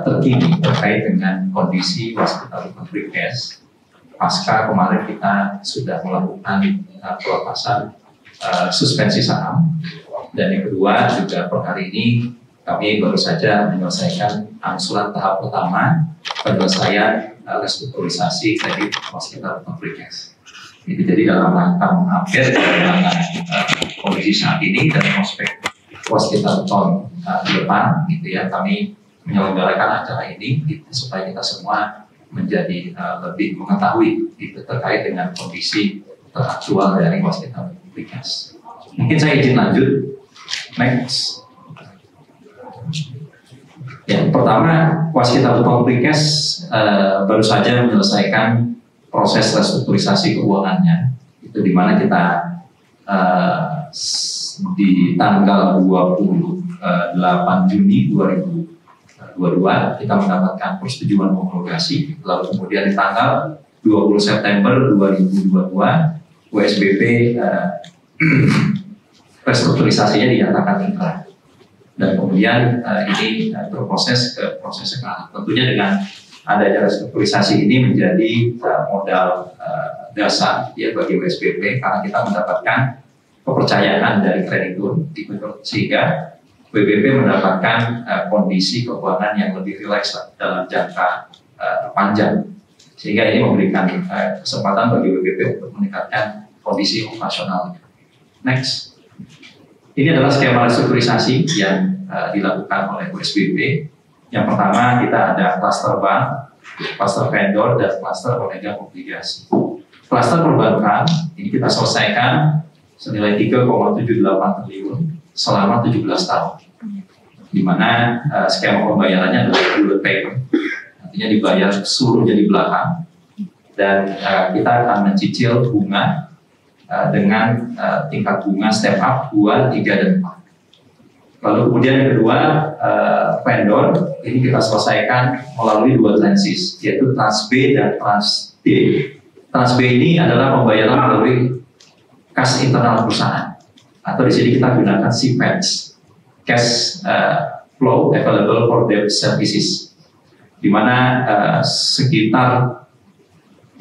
terkini terkait dengan kondisi waskita recovery cash. Pasca kemarin kita sudah melakukan pelepasan suspensi saham, dan yang kedua juga per hari ini kami baru saja menyelesaikan angsuran tahap pertama penyelesaian restrukturisasi kredit waskita recovery cash. Jadi dalam rangka mengupdate perkembangan kondisi saat ini dan prospek waskita tahun depan, gitu ya, kami menyelenggarakan acara ini gitu, supaya kita semua menjadi lebih mengetahui gitu, terkait dengan kondisi teraktual dari waskita recovery cash. Mungkin saya izin lanjut. Next. Ya, pertama, waskita recovery cash baru saja menyelesaikan proses restrukturisasi keuangannya, itu di mana kita di tanggal 28 Juni 2022 kita mendapatkan persetujuan homologasi, lalu kemudian di tanggal 20 September 2022 WSBP restrukturisasinya dinyatakan inkrah, dan kemudian ini berproses ke proses sekarang. Tentunya dengan adanya restrukturisasi ini menjadi modal dasar ya bagi WSBP, karena kita mendapatkan kepercayaan dari kreditur, sehingga WBP mendapatkan kondisi keuangan yang lebih rileks dalam jangka panjang, sehingga ini memberikan kesempatan bagi WBP untuk meningkatkan kondisi operasional. Next, ini adalah skema restrukturisasi yang dilakukan oleh WSBP. Yang pertama, kita ada klaster bank, klaster vendor, dan klaster pemegang obligasi. Klaster perbankan ini kita selesaikan senilai 3,78 triliun selama 17 tahun, di mana skema pembayarannya adalah bullet payment, artinya dibayar seluruhnya di belakang, dan kita akan mencicil bunga dengan tingkat bunga step up 2, 3, dan 4. Lalu kemudian yang kedua, vendor ini kita selesaikan melalui dua transis, yaitu Trans B dan Trans D. Trans B ini adalah pembayaran melalui kas internal perusahaan, atau di sini kita gunakan CFAS, Cash Flow Available for Debt Services, di mana sekitar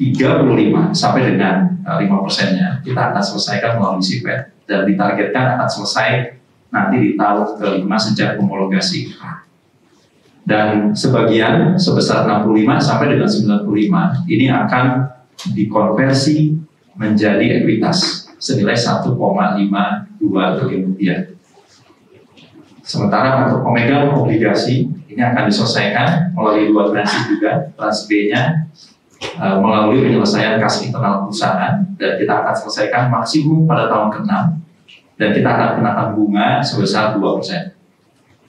35 sampai dengan 5%-nya kita akan selesaikan melalui CFAS, dan ditargetkan akan selesai nanti di tahun ke-5 sejak homologasi. Dan sebagian sebesar 65 sampai dengan 95 ini akan dikonversi menjadi ekuitas senilai 1,52 triliun rupiah. Sementara untuk pemegang obligasi ini akan diselesaikan melalui dua transit juga, trans B-nya melalui penyelesaian kas internal perusahaan, dan kita akan selesaikan maksimum pada tahun ke-6, dan kita akan kenakan bunga sebesar 2%.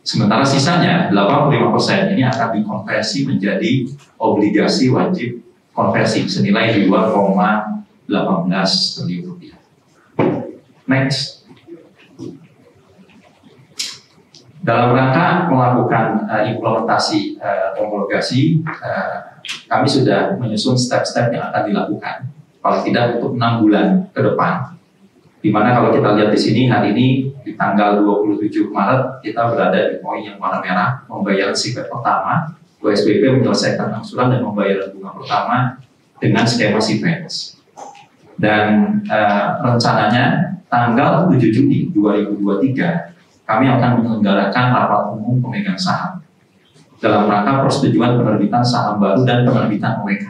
Sementara sisanya 85% ini akan dikonversi menjadi obligasi wajib konversi senilai 2,18 triliun rupiah. Next. Dalam rangka melakukan implementasi homologasi, kami sudah menyusun step-step yang akan dilakukan, paling tidak untuk 6 bulan ke depan. Di mana kalau kita lihat di sini, hari ini di tanggal 27 Maret kita berada di poin yang warna merah, pembayaran CFAS pertama. WSBP menyelesaikan angsuran dan pembayaran bunga pertama dengan skema CFAS. Dan rencananya tanggal 7 Juni 2023 kami akan menyelenggarakan rapat umum pemegang saham dalam rangka persetujuan penerbitan saham baru dan penerbitan OWK.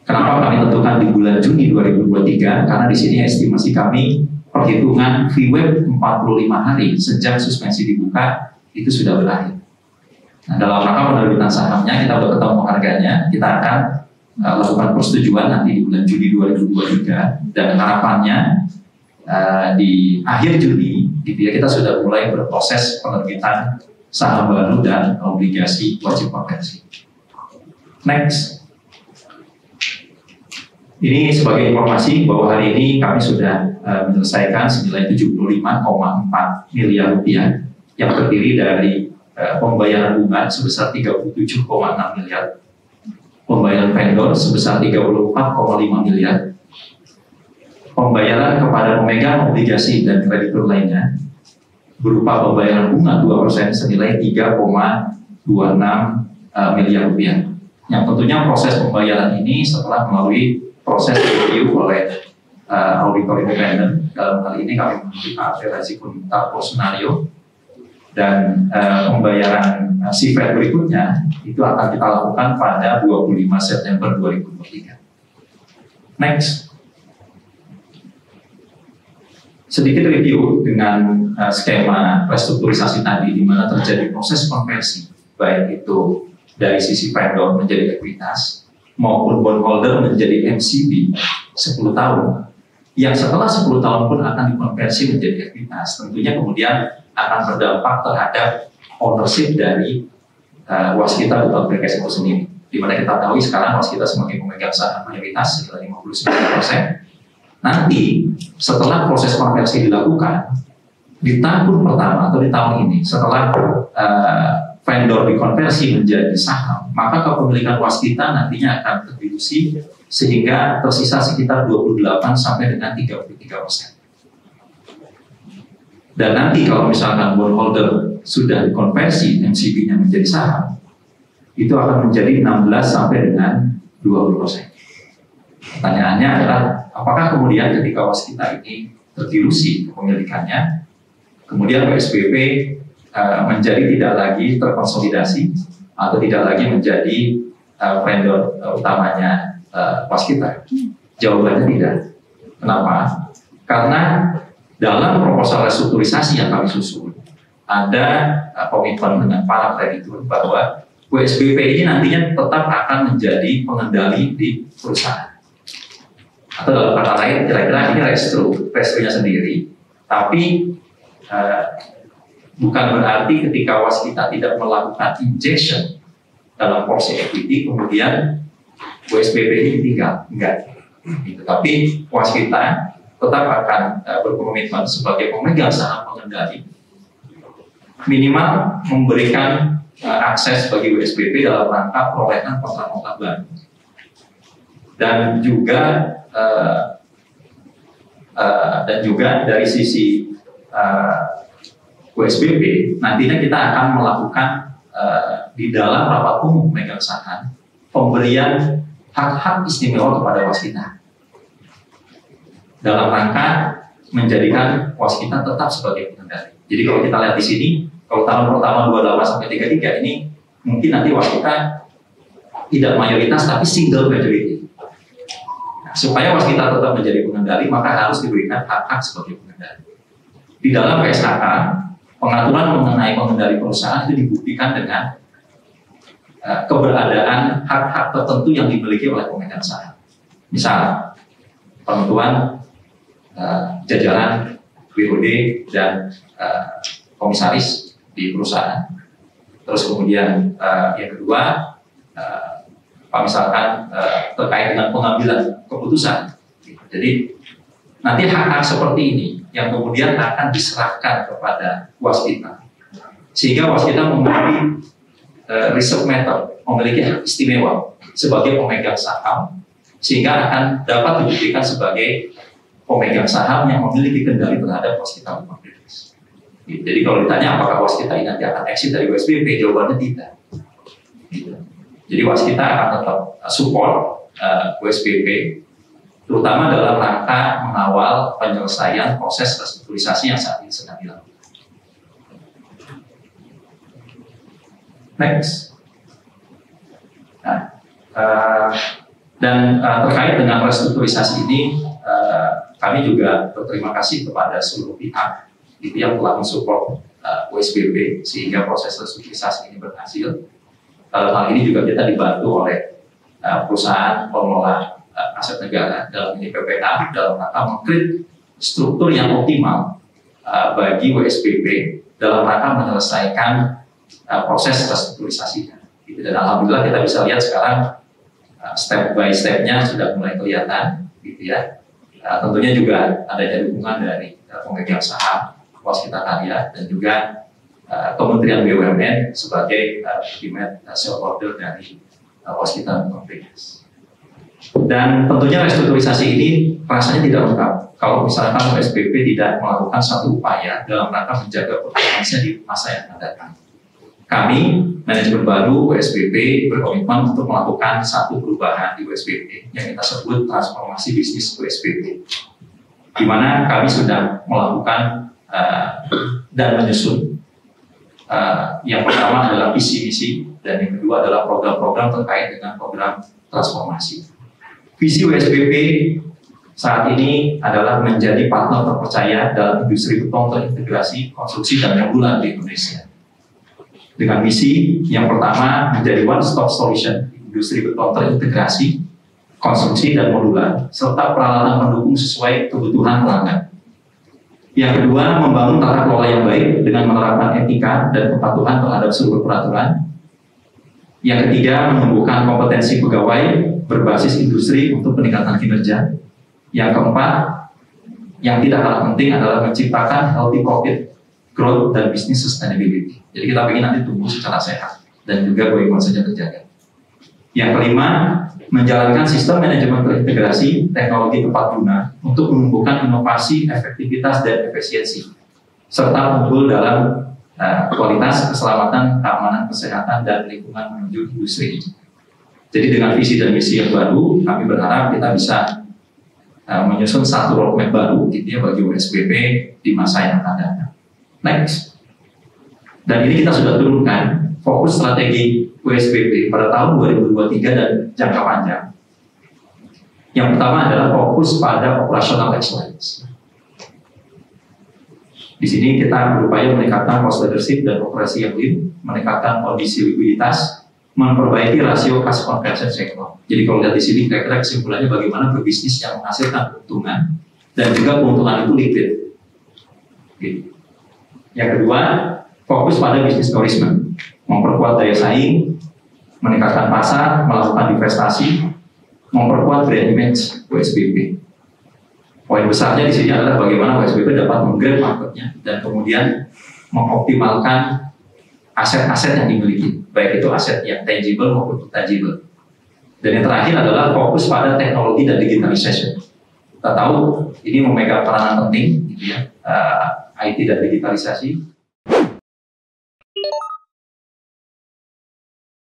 Kenapa kami tentukan di bulan Juni 2023? Karena di sini estimasi kami perhitungan VWAP 45 hari sejak suspensi dibuka itu sudah berakhir. Nah, dalam rangka penerbitan sahamnya kita sudah ketemu harganya, kita akan lakukan persetujuan nanti di bulan Juni 2023, dan harapannya di akhir Juni gitu ya, kita sudah mulai berproses penerbitan saham baru dan obligasi wajib konversi. Next. Ini sebagai informasi bahwa hari ini kami sudah menyelesaikan senilai 75,4 miliar rupiah yang terdiri dari pembayaran bunga sebesar 37,6 miliar, pembayaran vendor sebesar 34,5 miliar, pembayaran kepada pemegang obligasi dan kreditur lainnya berupa pembayaran bunga 2% senilai 3,5 miliar rupiah. Yang tentunya proses pembayaran ini setelah melalui proses review oleh auditor independen. Dalam hal ini kami memiliki Pak Federasi Kunta Porsunario, dan pembayaran sifat berikutnya itu akan kita lakukan pada 25 September 2023. Next. Sedikit review dengan skema restrukturisasi tadi, di mana terjadi proses konversi, baik itu dari sisi vendor menjadi ekuitas maupun bondholder menjadi MCB 10 tahun, yang setelah 10 tahun pun akan dikonversi menjadi ekuitas. Tentunya kemudian akan berdampak terhadap ownership dari waskita Butol Prekes itu sendiri, di mana kita tahu sekarang waskita sebagai pemegang saham mayoritas sekitar 59%. Nanti setelah proses konversi dilakukan di tahun pertama atau di tahun ini, setelah vendor dikonversi menjadi saham, maka kepemilikan waskita nantinya akan terdilusi sehingga tersisa sekitar 28 sampai dengan 33%. Dan nanti kalau misalkan bondholder sudah dikonversi MCB-nya menjadi saham, itu akan menjadi 16 sampai dengan 20%. Pertanyaannya adalah, apakah kemudian ketika waskita ini terdilusi kepemilikannya, kemudian WSBP menjadi tidak lagi terkonsolidasi atau tidak lagi menjadi vendor utamanya waskita? Jawabannya tidak. Kenapa? Karena dalam proposal restrukturisasi yang kami susun, ada komitmen dengan para kreditur bahwa WSBP ini nantinya tetap akan menjadi pengendali di perusahaan. Atau dalam kata lain, kira-kira ini restrunya sendiri, tapi bukan berarti ketika waskita tidak melakukan injection dalam porsi equity, kemudian WSBP ini ditinggal. Enggak. Tapi waskita tetap akan berkomitmen sebagai pemegang saham pengendali, minimal memberikan akses bagi WSBP dalam rangka perolehan kontrak-kontrak baru. Dan juga dari sisi WSBP, nantinya kita akan melakukan di dalam rapat umum pemegang saham pemberian hak-hak istimewa kepada waskita dalam rangka menjadikan waskita tetap sebagai pengendali. Jadi kalau kita lihat di sini, kalau tahun pertama 28 sampai 33 ini mungkin nanti waskita tidak mayoritas tapi single majority. Supaya waskita tetap menjadi pengendali, maka harus diberikan hak-hak sebagai pengendali. Di dalam PSHK, pengaturan mengenai pengendali perusahaan itu dibuktikan dengan keberadaan hak-hak tertentu yang dimiliki oleh pemegang saham. Misal, penentuan jajaran BOD dan komisaris di perusahaan. Terus kemudian yang kedua, misalkan terkait dengan pengambilan keputusan. Jadi nanti hak-hak seperti ini yang kemudian akan diserahkan kepada waskita, sehingga waskita memiliki reserve matter, memiliki hak istimewa sebagai pemegang saham, sehingga akan dapat dibuktikan sebagai pemegang saham yang memiliki kendali terhadap waskita Butol Prekes. Jadi kalau ditanya apakah waskita ini nanti akan exit dari WSBP, jawabannya tidak. Jadi waskita akan tetap support WSBP, terutama dalam rangka mengawal penyelesaian proses restrukturisasi yang saat ini sedang dilakukan. Next. Nah, dan terkait dengan restrukturisasi ini, kami juga berterima kasih kepada seluruh pihak itu yang telah mensupport WSBP sehingga proses restrukturisasi ini berhasil. Dalam hal ini juga kita dibantu oleh perusahaan pengelola aset negara, dalam ini PPA, dalam rangka mengkreat struktur yang optimal bagi WSBP dalam rangka menyelesaikan proses restrukturisasinya. Dan alhamdulillah kita bisa lihat sekarang step by stepnya sudah mulai kelihatan, gitu ya. Tentunya juga adanya dukungan dari pemegang saham, waskita karya, dan juga Kementerian BUMN sebagai ultimate shareholder dari waskita Butol Prekes. Dan tentunya restrukturisasi ini rasanya tidak lengkap kalau misalkan WSBP tidak melakukan satu upaya dalam rangka menjaga performanya di masa yang akan datang. kami, manajemen baru USBP, berkomitmen untuk melakukan satu perubahan di USBP yang kita sebut transformasi bisnis USBP, di mana kami sudah melakukan dan menyusun yang pertama adalah visi misi dan yang kedua adalah program-program terkait dengan program transformasi. Visi USBP saat ini adalah menjadi partner terpercaya dalam industri beton terintegrasi, konstruksi dan modular di Indonesia. Dengan misi yang pertama menjadi one-stop solution industri beton terintegrasi, konstruksi dan modular, serta peralatan pendukung sesuai kebutuhan pelanggan. Yang kedua, membangun tata kelola yang baik dengan menerapkan etika dan kepatuhan terhadap seluruh peraturan. Yang ketiga, menumbuhkan kompetensi pegawai berbasis industri untuk peningkatan kinerja. Yang keempat, yang tidak kalah penting adalah menciptakan healthy profit growth dan business sustainability. Jadi kita ingin nanti tumbuh secara sehat dan juga going saja terjaga. Yang kelima, menjalankan sistem manajemen terintegrasi teknologi tepat guna untuk menumbuhkan inovasi, efektivitas dan efisiensi, serta unggul dalam kualitas, keselamatan, keamanan, kesehatan dan lingkungan menuju industri ini. Jadi dengan visi dan misi yang baru, kami berharap kita bisa menyusun satu roadmap baru gitu ya bagi USBP di masa yang akan datang. Next. Dan ini kita sudah turunkan fokus strategi USBP pada tahun 2023 dan jangka panjang. Yang pertama adalah fokus pada operational excellence. Di sini kita berupaya meningkatkan cost leadership dan operasi yang lean, meningkatkan kondisi likuiditas, memperbaiki rasio cash conversion cycle. Jadi kalau lihat di sini kira-kira kesimpulannya bagaimana berbisnis yang menghasilkan keuntungan dan juga keuntungan itu liquid. Gitu. Yang kedua, fokus pada bisnis tourism, memperkuat daya saing, meningkatkan pasar, melakukan investasi, memperkuat brand image USBP. Poin besarnya di sini adalah bagaimana USBP dapat menggrab marketnya dan kemudian mengoptimalkan aset-aset yang dimiliki, baik itu aset yang tangible maupun intangible. Dan yang terakhir adalah fokus pada teknologi dan digitalisasi. Kita tahu ini memegang peranan penting, gitu ya, IT dan digitalisasi.